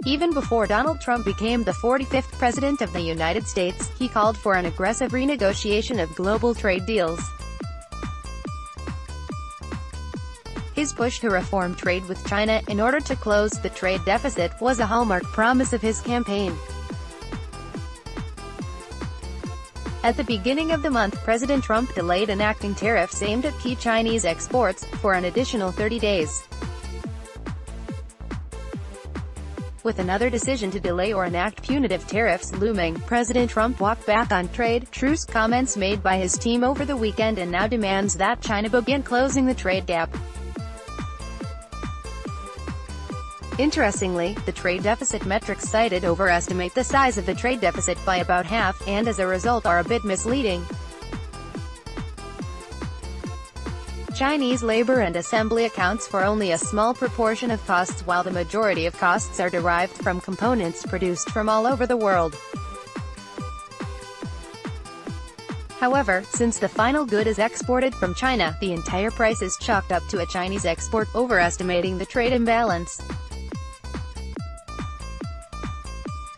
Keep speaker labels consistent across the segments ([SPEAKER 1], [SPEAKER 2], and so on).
[SPEAKER 1] Even before Donald Trump became the 45th President of the United States, he called for an aggressive renegotiation of global trade deals. His push to reform trade with China, in order to close the trade deficit, was a hallmark promise of his campaign. At the beginning of the month, President Trump delayed enacting tariffs aimed at key Chinese exports, for an additional 30 days. With another decision to delay or enact punitive tariffs looming, President Trump walked back on trade truce comments made by his team over the weekend and now demands that China begin closing the trade gap. Interestingly, the trade deficit metrics cited overestimate the size of the trade deficit by about half, and as a result are a bit misleading. Chinese labor and assembly accounts for only a small proportion of costs, while the majority of costs are derived from components produced from all over the world. However, since the final good is exported from China, the entire price is chalked up to a Chinese export, overestimating the trade imbalance.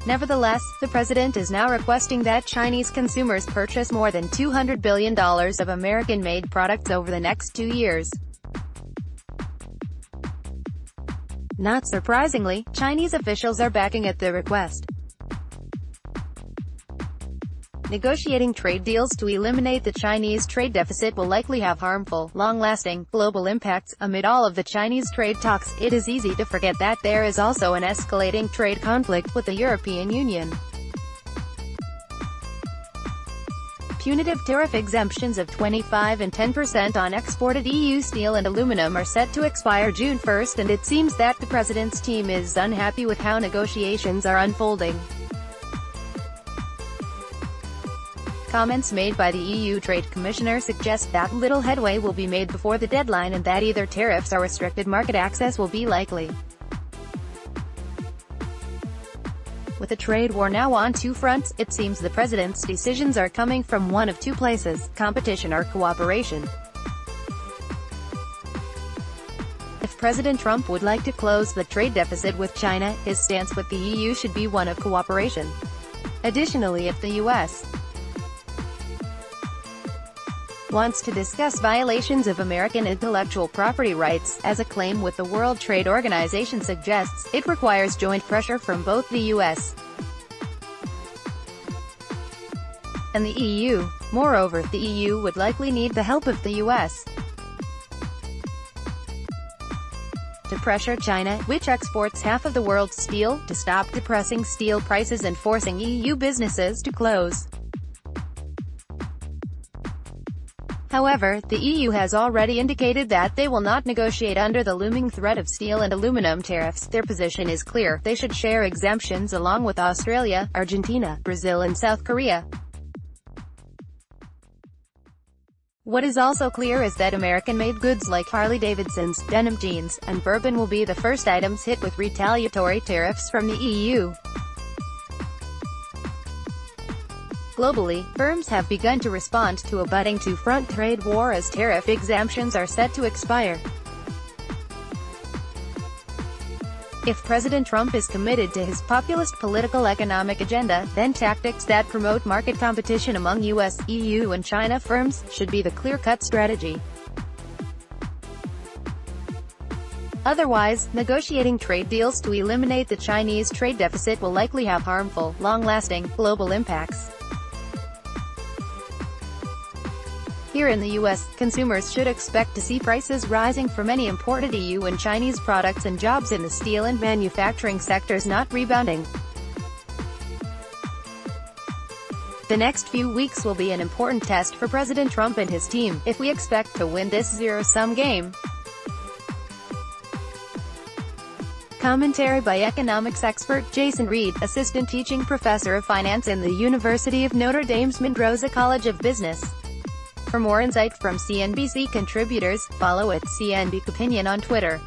[SPEAKER 1] Nevertheless, the president is now requesting that Chinese consumers purchase more than $200 billion of American-made products over the next 2 years. Not surprisingly, Chinese officials are backing at the request. Negotiating trade deals to eliminate the Chinese trade deficit will likely have harmful, long-lasting, global impacts. Amid all of the Chinese trade talks, it is easy to forget that there is also an escalating trade conflict with the European Union. Punitive tariff exemptions of 25% and 10% on exported EU steel and aluminum are set to expire June 1, and it seems that the president's team is unhappy with how negotiations are unfolding. Comments made by the EU Trade Commissioner suggest that little headway will be made before the deadline and that either tariffs or restricted market access will be likely. With a trade war now on two fronts, it seems the president's decisions are coming from one of two places: competition or cooperation. If President Trump would like to close the trade deficit with China, his stance with the EU should be one of cooperation. Additionally, if the U.S. wants to discuss violations of American intellectual property rights, as a claim with the World Trade Organization suggests, it requires joint pressure from both the U.S. and the EU. Moreover, the EU would likely need the help of the U.S. to pressure China, which exports half of the world's steel, to stop depressing steel prices and forcing EU businesses to close. However, the EU has already indicated that they will not negotiate under the looming threat of steel and aluminum tariffs. Their position is clear: they should share exemptions along with Australia, Argentina, Brazil and South Korea. What is also clear is that American-made goods like Harley-Davidson's, denim jeans, and bourbon will be the first items hit with retaliatory tariffs from the EU. Globally, firms have begun to respond to a budding two-front trade war as tariff exemptions are set to expire. If President Trump is committed to his populist political economic agenda, then tactics that promote market competition among US, EU and China firms should be the clear-cut strategy. Otherwise, negotiating trade deals to eliminate the Chinese trade deficit will likely have harmful, long-lasting, global impacts. Here in the U.S., consumers should expect to see prices rising for many imported EU and Chinese products, and jobs in the steel and manufacturing sectors not rebounding. The next few weeks will be an important test for President Trump and his team, if we expect to win this zero-sum game. Commentary by economics expert Jason Reed, assistant teaching professor of finance in the University of Notre Dame's Mendoza College of Business. For more insight from CNBC contributors, follow @CNBC Opinion on Twitter.